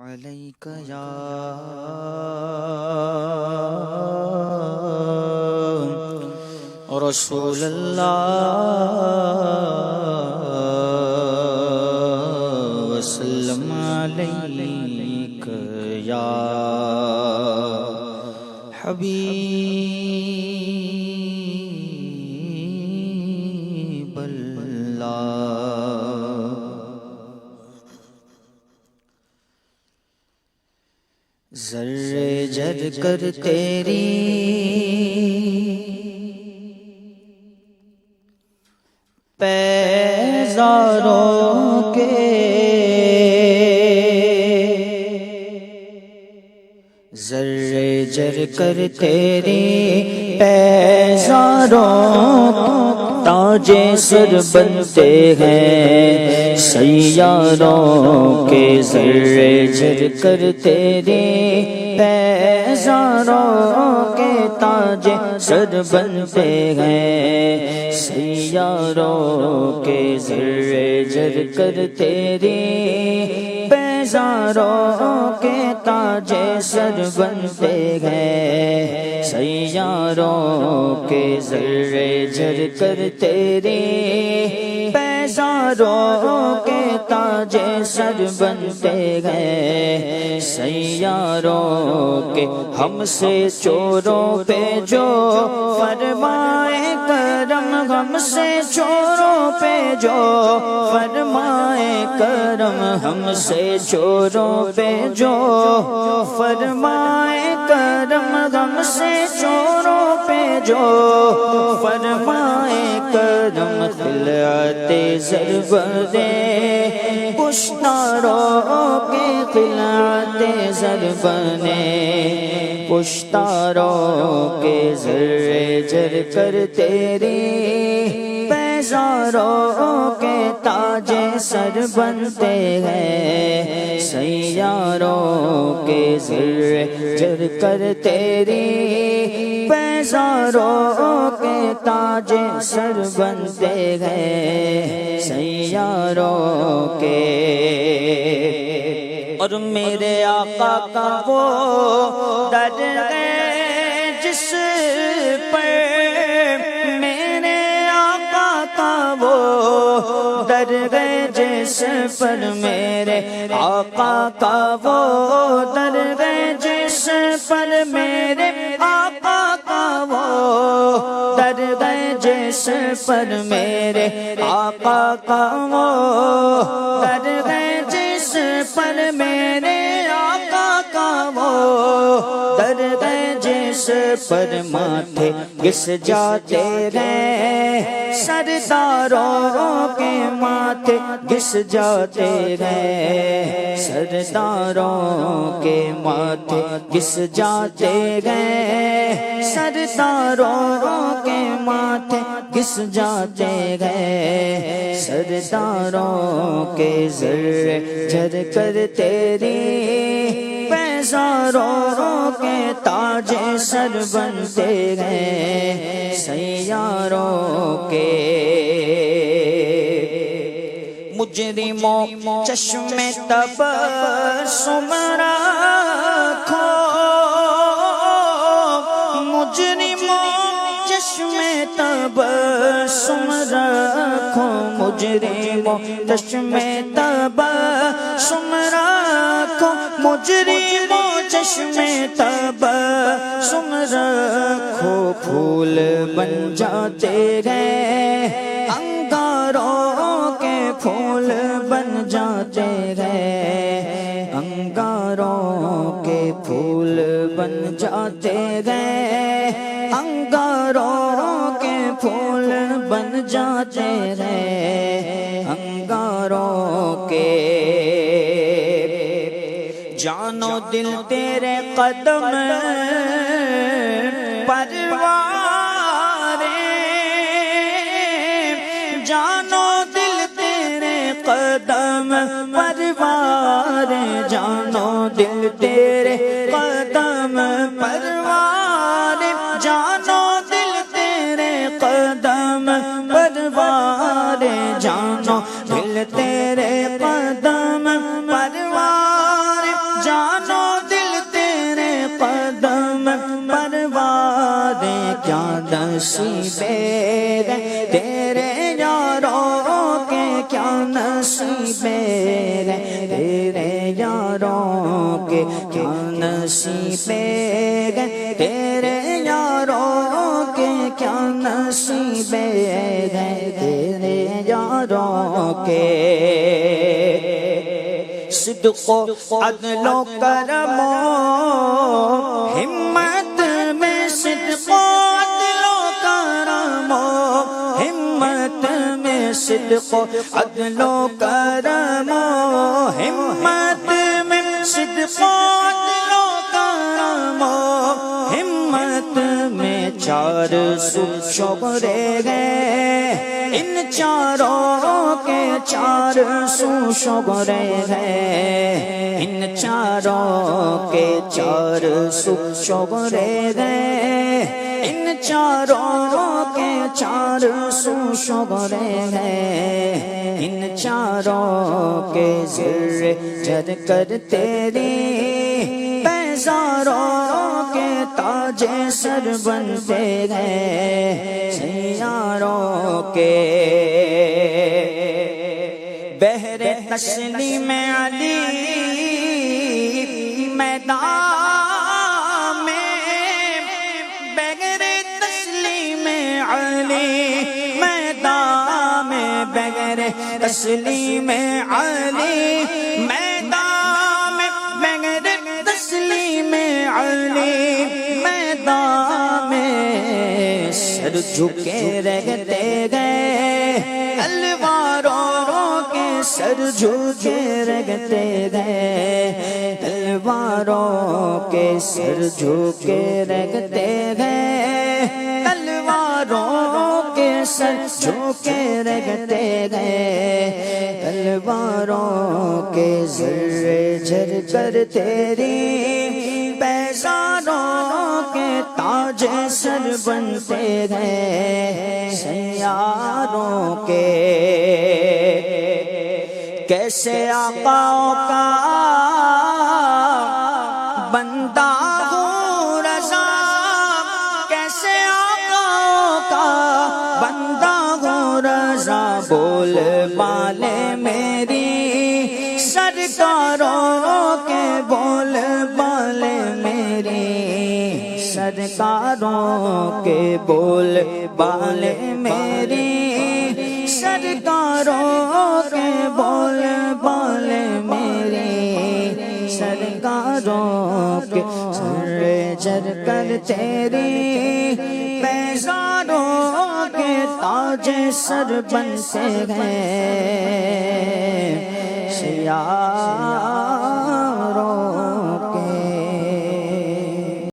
عليك يا رسول الله وسلم عليك يا حبيب الله ذرے جر کر تیری پیزاروں کے ذرے جر کر تیری پیزاروں تاج سر بنتے ہیں سیاروں کے ذرے جر کر تیری پیزاروں کے تاج سر بنتے ہیں سیاروں کے ذرے جر کر تیری پیزاروں کے تاج سر بنتے ہیں سیاروں کے ذرے جر کر تیری پیزاروں کے تاج سر بنتے ہیں سیاروں کے ہم سے چوروں پہ جو فرمائے کرم ہم سے چوروں پہ جو فرمائے کرم ہم سے چوروں پہ جو فرمائے کرم ہم سے چوروں پہ جو فرمائے کرم خلعت ضرب دے پشتاروں کے خلعت ضرب نے پشتاروں کے ذرے جر کر تیری پیزاروں کے تاج سر بنتے ہیں سیاروں کے ذرے جر کر تیری پیزاروں کے تاج سر بنتے ہیں سیاروں کے اور میرے آقا کا وہ در ہے جس پر میرے آقا کا وہ در ہے جس پر میرے آقا کا وہ در ہے جس پر میرے آقا کا وہ در ہے جس پر میرے آقا کا وہ در ہے جس پر میرے آقا کا وہ در ہے جس پر ماتھے گس جاتے ہیں سرداروں کے ماتھے گس جاتے ہیں سرداروں کے ماتھے گس جاتے ہیں سرداروں کے ماتھے گس جاتے ہیں سرداروں کے ذرے جر کر تیری پیزاروں کے تاج سر بنتے ہیں سیاروں کے مجرموں چشم تبسم رکھو مجرموں چشم تبسم رکھو مجرموں چشم تبسم رکھو مجرموں چشم تبسم رکھو پھول بن جاتے ہیں انگاروں کے پھول بن جاتے ہیں انگاروں کے پھول بن جاتے ہیں انگاروں کے پھول بن جاتے ہیں انگاروں کے جانو دل تیرے قدم پروارے جانو دل تیرے قدم پروارے جانو دل تیرے قدم پروارے جانو دل تیرے قدم پروارے جانو دل تیرے قدم پروارے جانو دل تیرے قدم پروارے کیا نصیبے گئے تیرے یاروں کے کیا نصیبے گئے تیرے یاروں کے کیا نصیبے گئے تیرے یاروں کے کیا نصیبے گئے تیرے یاروں کے صدق و عدل و کرم و ہمت میں صدق و عدل و کرم و ہمت میں صدق و عدل و کرم و ہمت میں صدق و عدل و کرم و ہمت میں چار سو شعرے گئے ان چاروں کے چار سو شعرے گئے ان چاروں کے چار سو شعرے گئے ان چاروں کے چار سو شعرے گئے ان چاروں کے ذرے جر کر تیری بیزاروں کے تاج سر بنتے گئے سیاروں کے بحر تسلیم علی میدان میں بغیر تسلیم علی میدان میں بغیر تسلیم علی میدان میں بغیر تسلیم علی میدان میں سر جھکے رہتے گئے تلواروں کے سر جھکے رہتے گئے تلواروں کے سر جھکے رہتے گئے تلواروں کے سر جھکے رہتے گئے تلواروں کے ذرے جھر کر تیری بیزاروں کے تاج سر بنتے گئے سیاروں کے کیسے آقاؤں کا بندہ ہوں رضا کیسے آقاؤں کا بندہ ہوں رضا بول بالے میری سرکاروں کے بول بالے میری سرکاروں کے بول بالے میری سرکاروں کے بول بالے میری سرکاروں کے سر جر کر تیری بیزاروں کے تاج سر بنتے گئے سیاہ